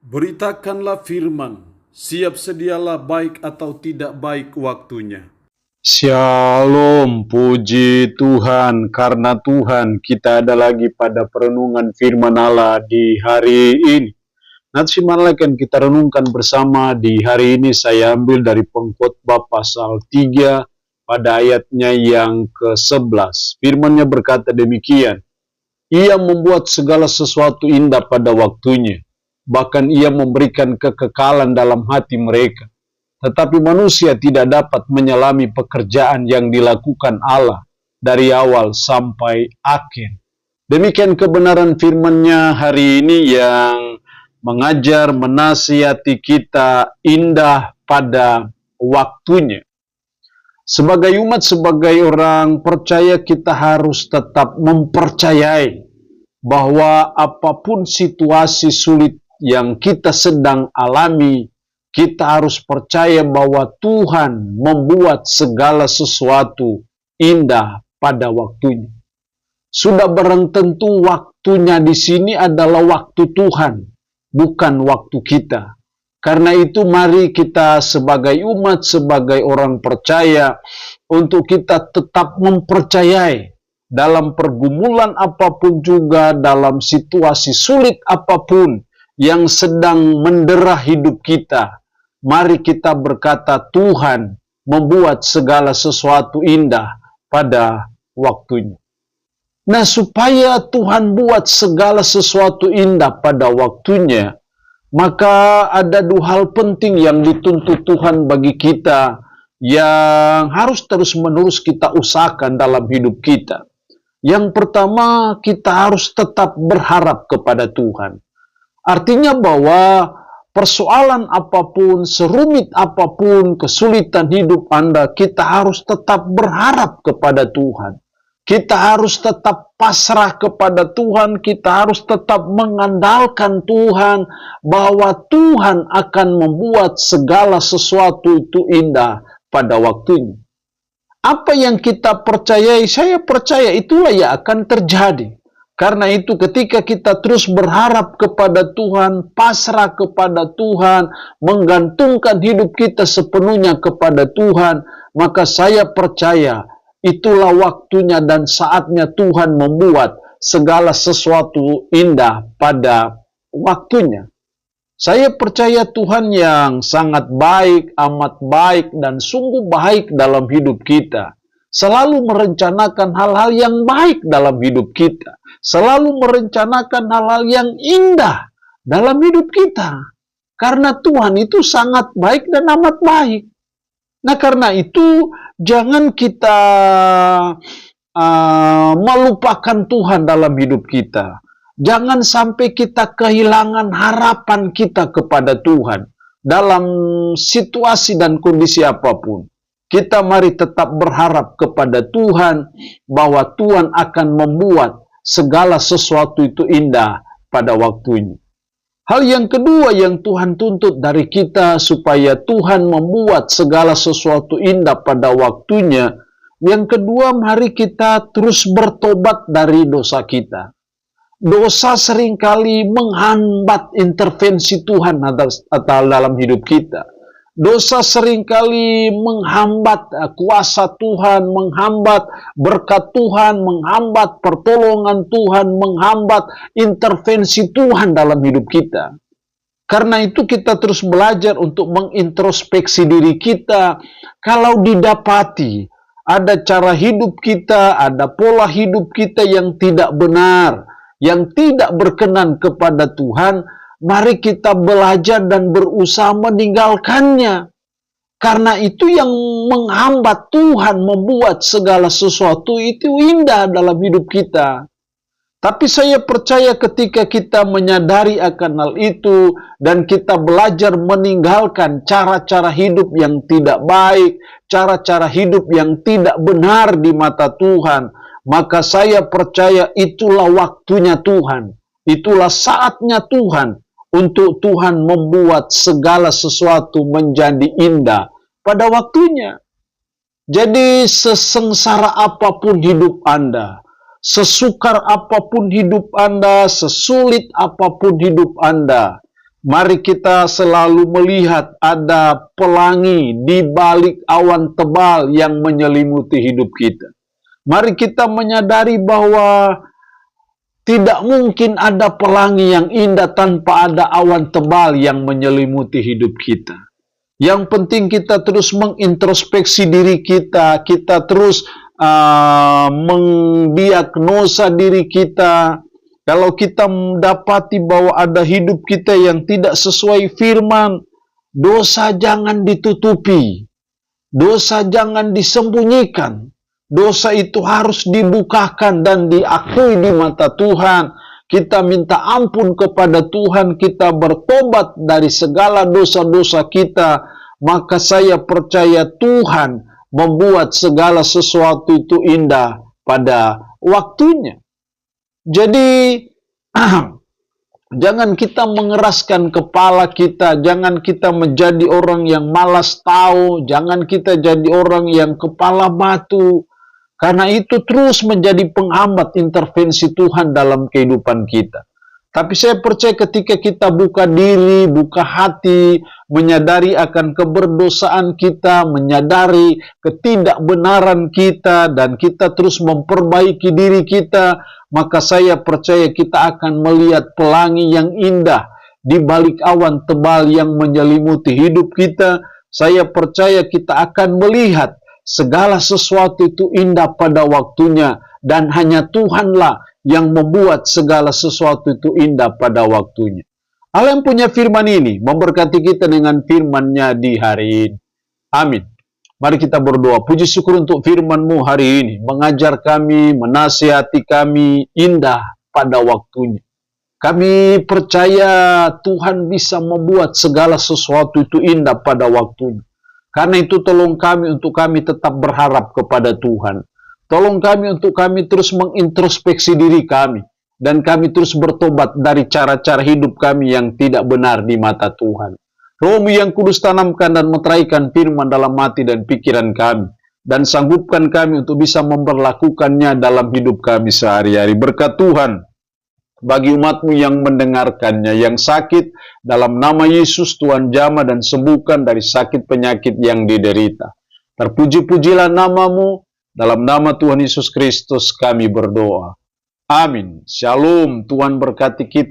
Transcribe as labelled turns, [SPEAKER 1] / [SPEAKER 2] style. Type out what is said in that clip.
[SPEAKER 1] Beritakanlah firman, siap sedialah baik atau tidak baik waktunya.
[SPEAKER 2] Shalom, puji Tuhan, karena Tuhan kita ada lagi pada perenungan firman Allah di hari ini. Nanti malam akan kita renungkan bersama di hari ini. Saya ambil dari Pengkhotbah pasal 3 pada ayatnya yang ke-11. Firman-Nya berkata demikian, Ia membuat segala sesuatu indah pada waktunya, bahkan Ia memberikan kekekalan dalam hati mereka. Tetapi manusia tidak dapat menyelami pekerjaan yang dilakukan Allah dari awal sampai akhir. Demikian kebenaran firman-Nya hari ini yang mengajar, menasihati kita indah pada waktunya. Sebagai umat, sebagai orang percaya, kita harus tetap mempercayai bahwa apapun situasi sulit yang kita sedang alami, kita harus percaya bahwa Tuhan membuat segala sesuatu indah pada waktunya. Sudah barang tentu waktunya di sini adalah waktu Tuhan, bukan waktu kita. Karena itu mari kita sebagai umat, sebagai orang percaya, untuk kita tetap mempercayai dalam pergumulan apapun juga, dalam situasi sulit apapun yang sedang mendera hidup kita. Mari kita berkata, Tuhan membuat segala sesuatu indah pada waktunya. Nah, supaya Tuhan buat segala sesuatu indah pada waktunya, maka ada dua hal penting yang dituntut Tuhan bagi kita yang harus terus-menerus kita usahakan dalam hidup kita. Yang pertama, kita harus tetap berharap kepada Tuhan. Artinya bahwa persoalan apapun, serumit apapun kesulitan hidup Anda, kita harus tetap berharap kepada Tuhan. Kita harus tetap pasrah kepada Tuhan, kita harus tetap mengandalkan Tuhan, bahwa Tuhan akan membuat segala sesuatu itu indah pada waktunya. Apa yang kita percayai, saya percaya itulah yang akan terjadi. Karena itu ketika kita terus berharap kepada Tuhan, pasrah kepada Tuhan, menggantungkan hidup kita sepenuhnya kepada Tuhan, maka saya percaya itulah waktunya dan saatnya Tuhan membuat segala sesuatu indah pada waktunya. Saya percaya Tuhan yang sangat baik, amat baik, dan sungguh baik dalam hidup kita. Selalu merencanakan hal-hal yang baik dalam hidup kita. Selalu merencanakan hal-hal yang indah dalam hidup kita. Karena Tuhan itu sangat baik dan amat baik. Nah, karena itu jangan kita melupakan Tuhan dalam hidup kita. Jangan sampai kita kehilangan harapan kita kepada Tuhan dalam situasi dan kondisi apapun. Kita mari tetap berharap kepada Tuhan bahwa Tuhan akan membuat segala sesuatu itu indah pada waktunya. Hal yang kedua yang Tuhan tuntut dari kita supaya Tuhan membuat segala sesuatu indah pada waktunya. Yang kedua, mari kita terus bertobat dari dosa kita. Dosa seringkali menghambat intervensi Tuhan dalam hidup kita. Dosa seringkali menghambat kuasa Tuhan, menghambat berkat Tuhan, menghambat pertolongan Tuhan, menghambat intervensi Tuhan dalam hidup kita. Karena itu kita terus belajar untuk mengintrospeksi diri kita. Kalau didapati ada cara hidup kita, ada pola hidup kita yang tidak benar, yang tidak berkenan kepada Tuhan, mari kita belajar dan berusaha meninggalkannya. Karena itu yang menghambat Tuhan membuat segala sesuatu itu indah dalam hidup kita. Tapi saya percaya ketika kita menyadari akan hal itu dan kita belajar meninggalkan cara-cara hidup yang tidak baik, cara-cara hidup yang tidak benar di mata Tuhan, maka saya percaya itulah waktunya Tuhan. Itulah saatnya Tuhan untuk Tuhan membuat segala sesuatu menjadi indah pada waktunya. Jadi sesengsara apapun hidup Anda, sesukar apapun hidup Anda, sesulit apapun hidup Anda, Mari kita selalu melihat ada pelangi di balik awan tebal yang menyelimuti hidup kita. Mari kita menyadari bahwa tidak mungkin ada pelangi yang indah tanpa ada awan tebal yang menyelimuti hidup kita. Yang penting kita terus mengintrospeksi diri kita, kita terus mendiagnosa diri kita. Kalau kita mendapati bahwa ada hidup kita yang tidak sesuai firman, dosa jangan ditutupi, dosa jangan disembunyikan. Dosa itu harus dibukakan dan diakui di mata Tuhan. Kita minta ampun kepada Tuhan, kita bertobat dari segala dosa-dosa kita. Maka saya percaya Tuhan membuat segala sesuatu itu indah pada waktunya. Jadi, jangan kita mengeraskan kepala kita, jangan kita menjadi orang yang malas tahu, jangan kita jadi orang yang kepala batu, karena itu terus menjadi penghambat intervensi Tuhan dalam kehidupan kita. Tapi saya percaya ketika kita buka diri, buka hati, menyadari akan keberdosaan kita, menyadari ketidakbenaran kita, dan kita terus memperbaiki diri kita, maka saya percaya kita akan melihat pelangi yang indah di balik awan tebal yang menyelimuti hidup kita. Saya percaya kita akan melihat segala sesuatu itu indah pada waktunya, dan hanya Tuhanlah yang membuat segala sesuatu itu indah pada waktunya. Allah yang punya firman ini memberkati kita dengan firman-Nya di hari ini. Amin. Mari kita berdoa. Puji syukur untuk firman-Mu hari ini. Mengajar kami, menasihati kami, indah pada waktunya. Kami percaya Tuhan bisa membuat segala sesuatu itu indah pada waktunya. Karena itu tolong kami untuk kami tetap berharap kepada Tuhan. Tolong kami untuk kami terus mengintrospeksi diri kami. Dan kami terus bertobat dari cara-cara hidup kami yang tidak benar di mata Tuhan. Roh-Mu yang kudus tanamkan dan meteraikan firman dalam hati dan pikiran kami. Dan sanggupkan kami untuk bisa memperlakukannya dalam hidup kami sehari-hari. Berkat Tuhan bagi umat-Mu yang mendengarkannya, yang sakit, dalam nama Yesus Tuhan jamah dan sembuhkan dari sakit penyakit yang diderita. Terpuji-pujilah nama-Mu, dalam nama Tuhan Yesus Kristus kami berdoa. Amin. Shalom, Tuhan berkati kita.